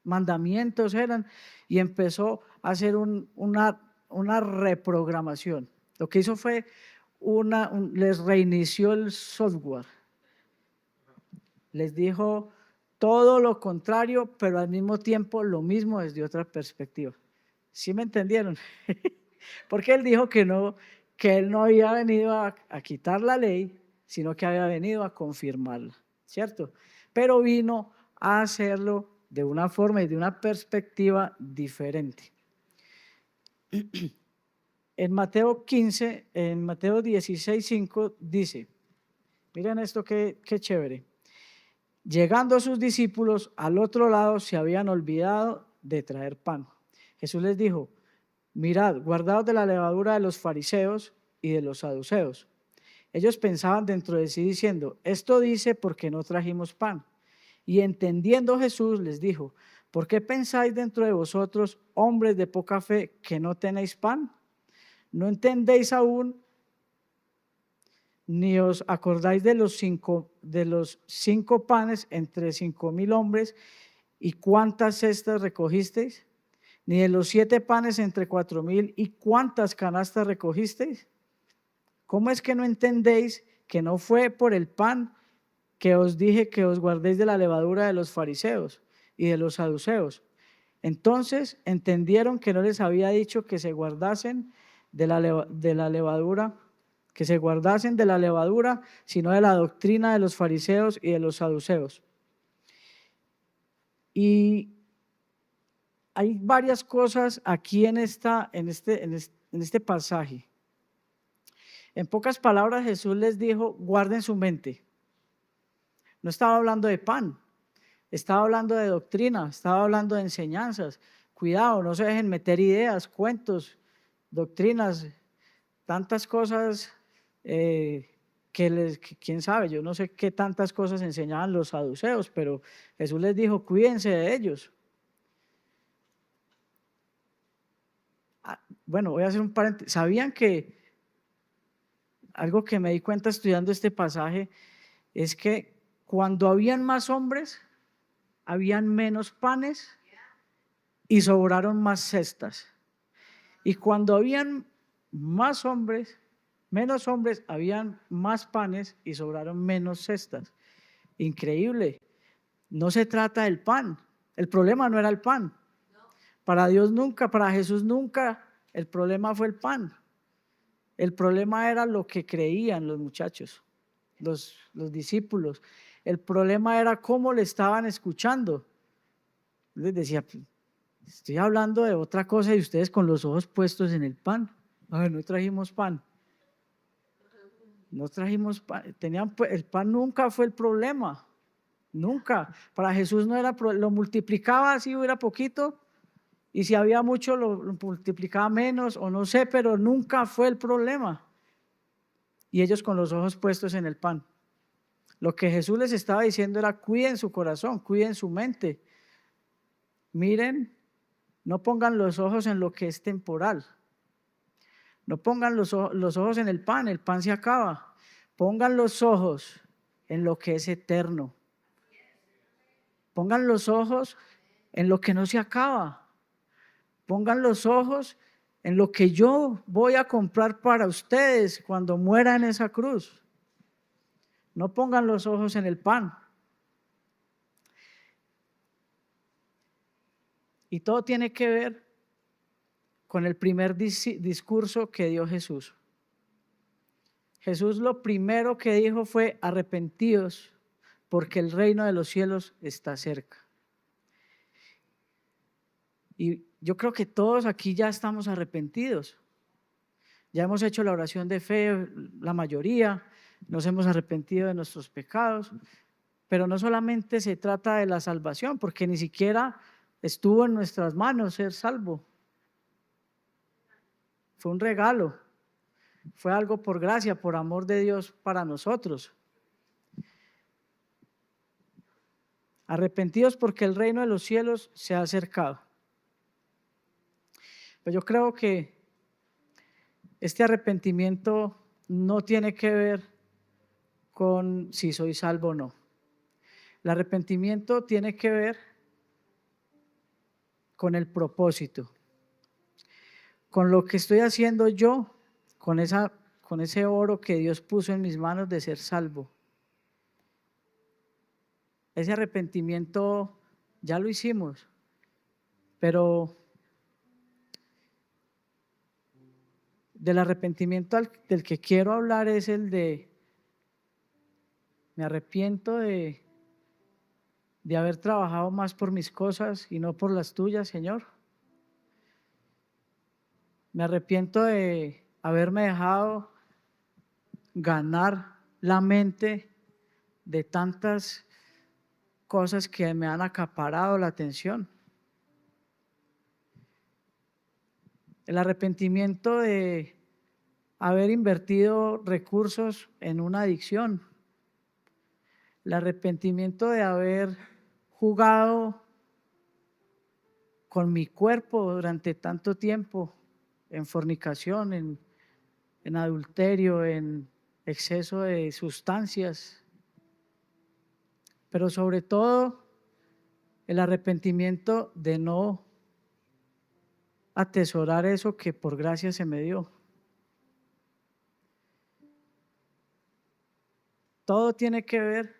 mandamientos eran? Y empezó a hacer una reprogramación. Lo que hizo fue les reinició el software. Les dijo todo lo contrario, pero al mismo tiempo lo mismo desde otra perspectiva. ¿Sí me entendieron? Porque él dijo que él no había venido a quitar la ley, sino que había venido a confirmarla, ¿cierto? Pero vino a hacerlo de una forma y de una perspectiva diferente. En Mateo 16:5 dice, miren esto qué chévere. Llegando sus discípulos al otro lado, se habían olvidado de traer pan. Jesús les dijo: mirad, guardaos de la levadura de los fariseos y de los saduceos. Ellos pensaban dentro de sí diciendo: esto dice porque no trajimos pan. Y entendiendo Jesús les dijo: ¿por qué pensáis dentro de vosotros, hombres de poca fe, que no tenéis pan? ¿No entendéis aún ni os acordáis de los cinco panes entre 5,000 hombres, y cuántas cestas recogisteis, ni de los 7 panes entre 4,000, y cuántas canastas recogisteis. ¿Cómo es que no entendéis que no fue por el pan que os dije que os guardéis de la levadura de los fariseos y de los saduceos? Entonces entendieron que no les había dicho que se guardasen de la levadura, que se guardasen de la levadura, sino de la doctrina de los fariseos y de los saduceos. Y hay varias cosas aquí en este pasaje. En pocas palabras, Jesús les dijo: guarden su mente. No estaba hablando de pan, estaba hablando de doctrina, estaba hablando de enseñanzas. Cuidado, no se dejen meter ideas, cuentos, doctrinas, tantas cosas quién sabe, yo no sé qué tantas cosas enseñaban los saduceos, pero Jesús les dijo: cuídense de ellos. Bueno, voy a hacer un paréntesis. ¿Sabían que algo que me di cuenta estudiando este pasaje es que cuando habían más hombres, habían menos panes y sobraron más cestas? Y cuando habían más hombres, menos hombres, habían más panes y sobraron menos cestas. Increíble. No se trata del pan. El problema no era el pan. Para Dios nunca, para Jesús nunca, el problema fue el pan. El problema era lo que creían los muchachos, los discípulos. El problema era cómo le estaban escuchando. Les decía: estoy hablando de otra cosa y ustedes con los ojos puestos en el pan. Ay, no trajimos pan. No trajimos pan. El pan nunca fue el problema. Nunca. Para Jesús no era, lo multiplicaba así, hubiera poquito, y si había mucho lo multiplicaba menos, o no sé, pero nunca fue el problema. Y ellos con los ojos puestos en el pan. Lo que Jesús les estaba diciendo era: cuiden su corazón, cuiden su mente. Miren, no pongan los ojos en lo que es temporal. No pongan los ojos en el pan se acaba. Pongan los ojos en lo que es eterno. Pongan los ojos en lo que no se acaba. Pongan los ojos en lo que yo voy a comprar para ustedes cuando muera en esa cruz. No pongan los ojos en el pan. Y todo tiene que ver con el primer discurso que dio Jesús. Jesús lo primero que dijo fue: arrepentíos, porque el reino de los cielos está cerca. Y yo creo que todos aquí ya estamos arrepentidos. Ya hemos hecho la oración de fe, la mayoría, nos hemos arrepentido de nuestros pecados, pero no solamente se trata de la salvación, porque ni siquiera estuvo en nuestras manos ser salvo. Fue un regalo, fue algo por gracia, por amor de Dios para nosotros. Arrepentidos porque el reino de los cielos se ha acercado. Pues yo creo que este arrepentimiento no tiene que ver con si soy salvo o no. El arrepentimiento tiene que ver con el propósito, con lo que estoy haciendo yo, con ese oro que Dios puso en mis manos de ser salvo. Ese arrepentimiento ya lo hicimos, pero del arrepentimiento del que quiero hablar es el de: me arrepiento de haber trabajado más por mis cosas y no por las tuyas, Señor. Me arrepiento de haberme dejado ganar la mente de tantas cosas que me han acaparado la atención. El arrepentimiento de haber invertido recursos en una adicción. El arrepentimiento de haber jugado con mi cuerpo durante tanto tiempo en fornicación, en adulterio, en exceso de sustancias, pero sobre todo el arrepentimiento de no atesorar eso que por gracia se me dio. Todo tiene que ver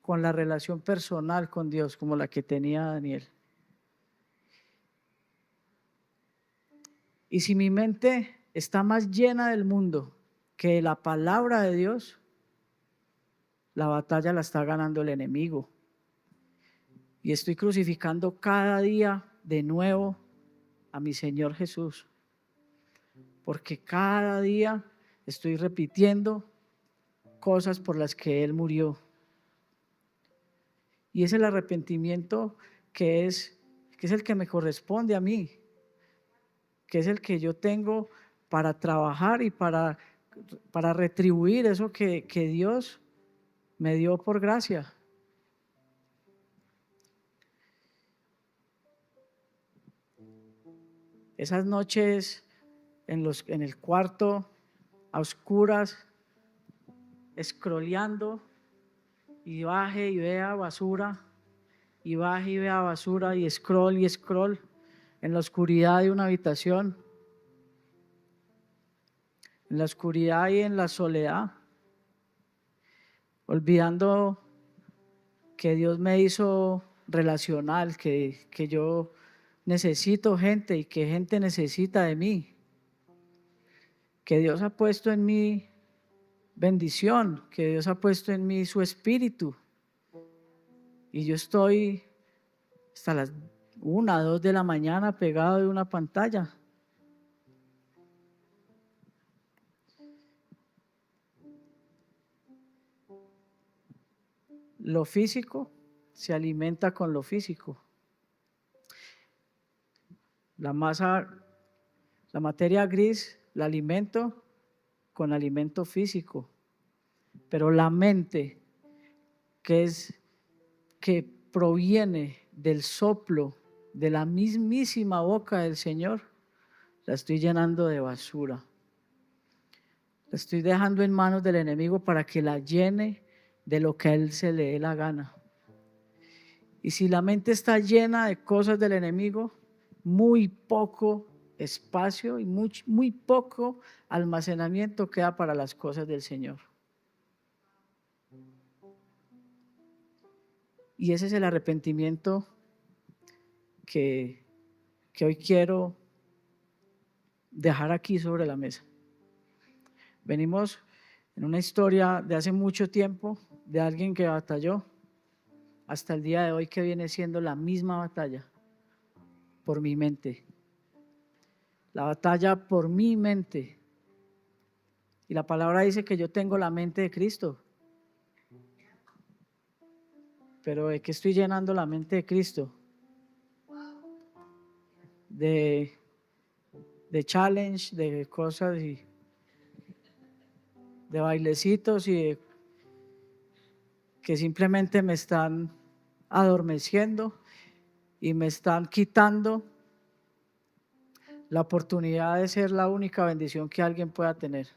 con la relación personal con Dios, como la que tenía Daniel. Y si mi mente está más llena del mundo que de la palabra de Dios, la batalla la está ganando el enemigo. Y estoy crucificando cada día de nuevo a mi Señor Jesús, porque cada día estoy repitiendo cosas por las que Él murió. Y es el arrepentimiento que es el que me corresponde a mí, que es el que yo tengo para trabajar y para retribuir eso que Dios me dio por gracia. Esas noches en el cuarto, a oscuras, scrolleando, y baje y vea basura, y baje y vea basura, y scroll, en la oscuridad de una habitación, en la oscuridad y en la soledad, olvidando que Dios me hizo relacional, que yo necesito gente y que gente necesita de mí, que Dios ha puesto en mí bendición, que Dios ha puesto en mí su espíritu, y yo estoy hasta las 1, 2 de la mañana pegado de una pantalla. Lo físico se alimenta con lo físico. La materia gris la alimento con alimento físico, pero la mente que proviene del soplo de la mismísima boca del Señor, la estoy llenando de basura. La estoy dejando en manos del enemigo para que la llene de lo que a él se le dé la gana. Y si la mente está llena de cosas del enemigo, muy poco espacio y muy poco almacenamiento queda para las cosas del Señor. Y ese es el arrepentimiento que hoy quiero dejar aquí sobre la mesa. Venimos en una historia de hace mucho tiempo de alguien que batalló hasta el día de hoy, que viene siendo la misma batalla por mi mente. La batalla por mi mente. Y la palabra dice que yo tengo la mente de Cristo. Pero ¿de qué estoy llenando la mente de Cristo? De challenge, de cosas y de bailecitos y que simplemente me están adormeciendo y me están quitando la oportunidad de ser la única bendición que alguien pueda tener.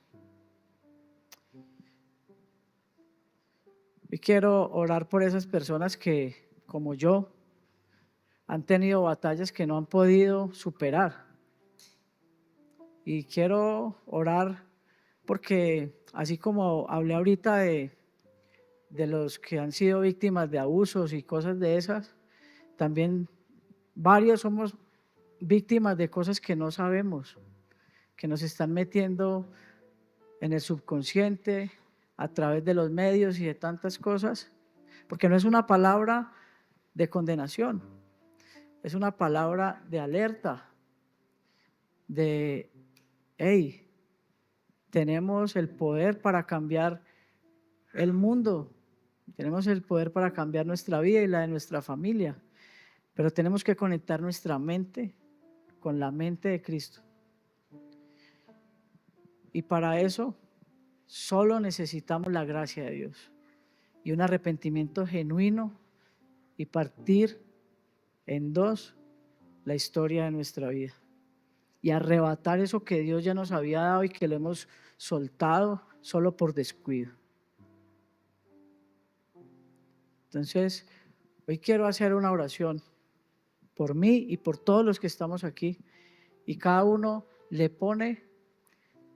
Y quiero orar por esas personas que, como yo, han tenido batallas que no han podido superar. Y quiero orar porque, así como hablé ahorita de los que han sido víctimas de abusos y cosas de esas, también varios somos víctimas de cosas que no sabemos, que nos están metiendo en el subconsciente a través de los medios y de tantas cosas, porque no es una palabra de condenación, es una palabra de alerta, de hey, tenemos el poder para cambiar el mundo, tenemos el poder para cambiar nuestra vida y la de nuestra familia, pero tenemos que conectar nuestra mente con la mente de Cristo. Y para eso solo necesitamos la gracia de Dios y un arrepentimiento genuino y partir en dos la historia de nuestra vida y arrebatar eso que Dios ya nos había dado y que lo hemos soltado solo por descuido. Entonces, hoy quiero hacer una oración por mí y por todos los que estamos aquí, y cada uno le pone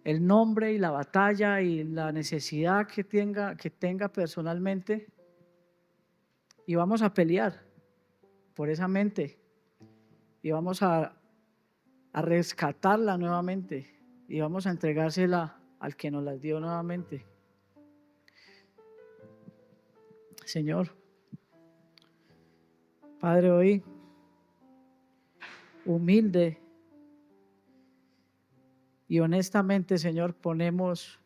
el nombre y la batalla y la necesidad que tenga personalmente, y vamos a pelear por esa mente y vamos a rescatarla nuevamente y vamos a entregársela al que nos las dio nuevamente. Señor, Padre, hoy humilde y honestamente, Señor, ponemos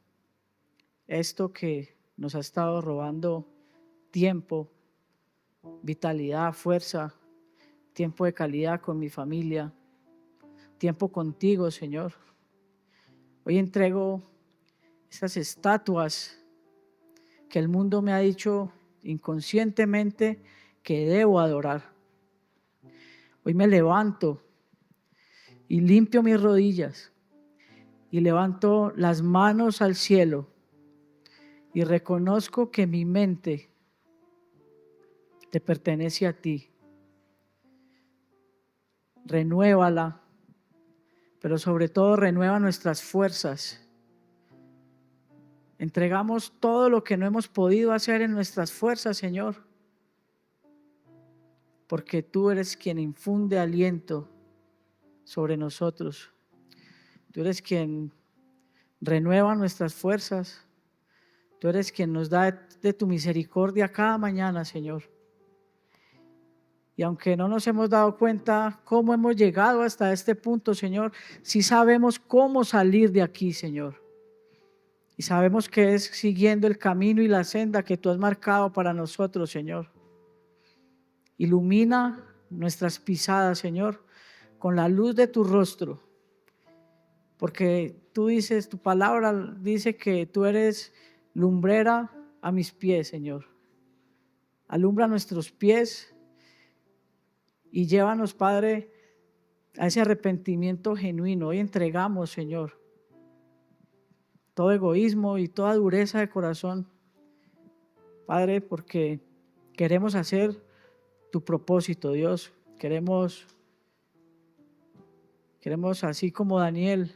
esto que nos ha estado robando tiempo, vitalidad, fuerza, tiempo de calidad con mi familia, tiempo contigo, Señor. Hoy entrego estas estatuas que el mundo me ha dicho inconscientemente que debo adorar. Hoy me levanto y limpio mis rodillas y levanto las manos al cielo y reconozco que mi mente te pertenece a ti. Renuévala, pero sobre todo renueva nuestras fuerzas. Entregamos todo lo que no hemos podido hacer en nuestras fuerzas, Señor, porque tú eres quien infunde aliento sobre nosotros. Tú eres quien renueva nuestras fuerzas. Tú eres quien nos da de tu misericordia cada mañana, Señor. Y aunque no nos hemos dado cuenta cómo hemos llegado hasta este punto, Señor, sí sabemos cómo salir de aquí, Señor. Y sabemos que es siguiendo el camino y la senda que tú has marcado para nosotros, Señor. Ilumina nuestras pisadas, Señor, con la luz de tu rostro. Porque tú dices, tu palabra dice que tú eres lumbrera a mis pies, Señor. Alumbra nuestros pies y llévanos, Padre, a ese arrepentimiento genuino. Hoy entregamos, Señor, todo egoísmo y toda dureza de corazón, Padre, porque queremos hacer tu propósito, Dios. Queremos, así como Daniel,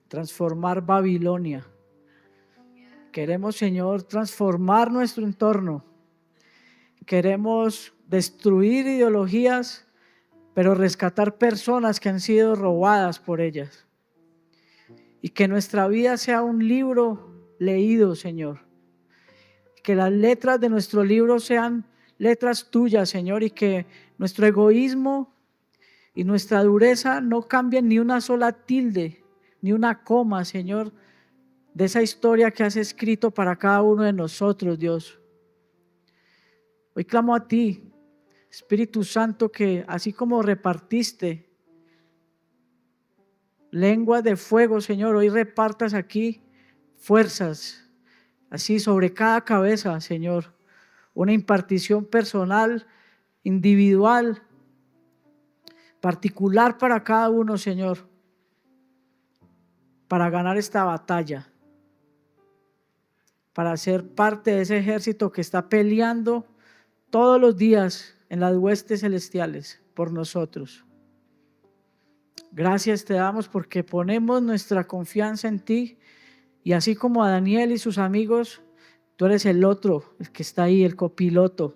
transformar Babilonia. Queremos, Señor, transformar nuestro entorno. Queremos destruir ideologías, pero rescatar personas que han sido robadas por ellas. Y que nuestra vida sea un libro leído, Señor. Que las letras de nuestro libro sean letras tuyas, Señor, y que nuestro egoísmo y nuestra dureza no cambien ni una sola tilde, ni una coma, Señor, de esa historia que has escrito para cada uno de nosotros, Dios. Hoy clamo a ti, Espíritu Santo, que así como repartiste lenguas de fuego, Señor, hoy repartas aquí fuerzas, así sobre cada cabeza, Señor, una impartición personal, individual, particular para cada uno, Señor, para ganar esta batalla, para ser parte de ese ejército que está peleando todos los días en las huestes celestiales por nosotros. Gracias te damos porque ponemos nuestra confianza en ti, y así como a Daniel y sus amigos, tú eres el otro, el que está ahí, el copiloto,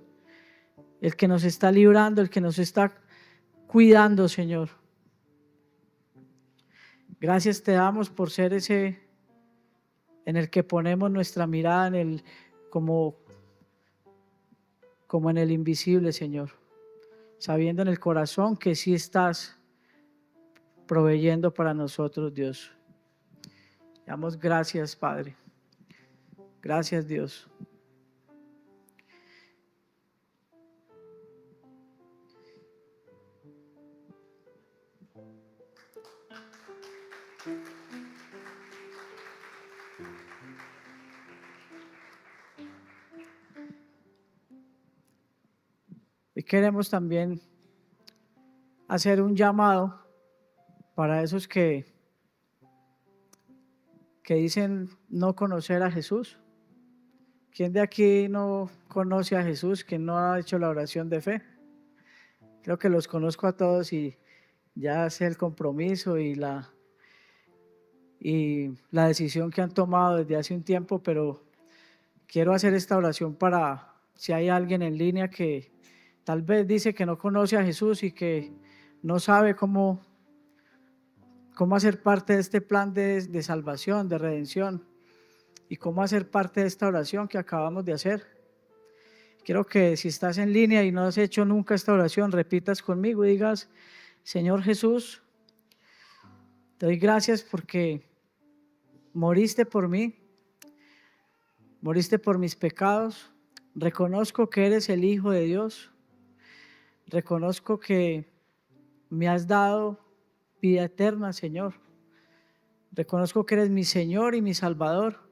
el que nos está librando, el que nos está cuidando, Señor. Gracias te damos por ser ese en el que ponemos nuestra mirada como en el invisible, Señor, sabiendo en el corazón que sí estás proveyendo para nosotros, Dios. Damos gracias, Padre. Gracias, Dios. Y queremos también hacer un llamado para esos que que dicen no conocer a Jesús? ¿Quién de aquí no conoce a Jesús, que no ha hecho la oración de fe? Creo que los conozco a todos y ya sé el compromiso y la decisión que han tomado desde hace un tiempo, pero quiero hacer esta oración para si hay alguien en línea que tal vez dice que no conoce a Jesús y que no sabe cómo hacer parte de este plan de salvación, de redención, y cómo hacer parte de esta oración que acabamos de hacer. Quiero que si estás en línea y no has hecho nunca esta oración, repitas conmigo y digas: Señor Jesús, te doy gracias porque moriste por mí, moriste por mis pecados. Reconozco que eres el Hijo de Dios. Reconozco que me has dado vida eterna, Señor. Reconozco que eres mi Señor y mi Salvador.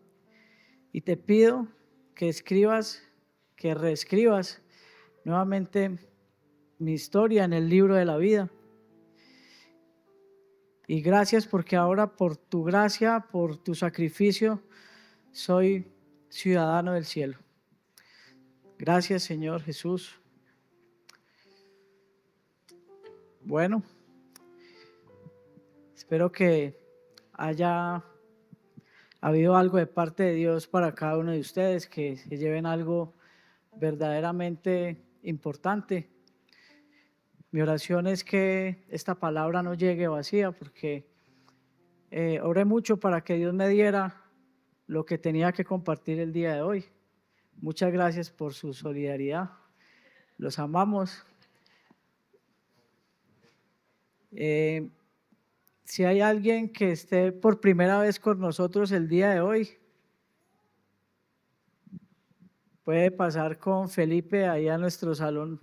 Y te pido que reescribas nuevamente mi historia en el libro de la vida. Y gracias porque ahora por tu gracia, por tu sacrificio, soy ciudadano del cielo. Gracias, Señor Jesús. Bueno, espero que haya habido algo de parte de Dios para cada uno de ustedes, que se lleven algo verdaderamente importante. Mi oración es que esta palabra no llegue vacía, porque oré mucho para que Dios me diera lo que tenía que compartir el día de hoy. Muchas gracias por su solidaridad. Los amamos. Si hay alguien que esté por primera vez con nosotros el día de hoy, puede pasar con Felipe ahí a nuestro salón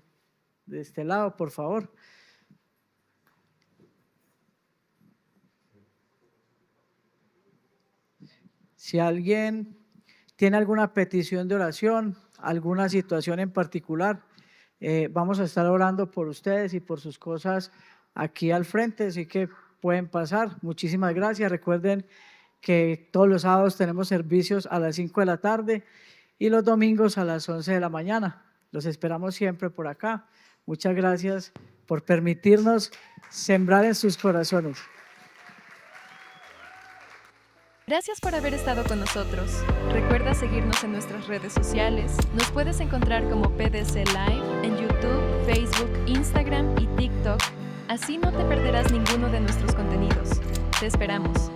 de este lado, por favor. Si alguien tiene alguna petición de oración, alguna situación en particular, vamos a estar orando por ustedes y por sus cosas aquí al frente, así que pueden pasar. Muchísimas gracias. Recuerden que todos los sábados tenemos servicios a las 5 de la tarde y los domingos a las 11 de la mañana. Los esperamos siempre por acá. Muchas gracias por permitirnos sembrar en sus corazones. Gracias por haber estado con nosotros. Recuerda seguirnos en nuestras redes sociales. Nos puedes encontrar como PDC Live en YouTube, Facebook, Instagram y TikTok. Así no te perderás ninguno de nuestros contenidos. Te esperamos.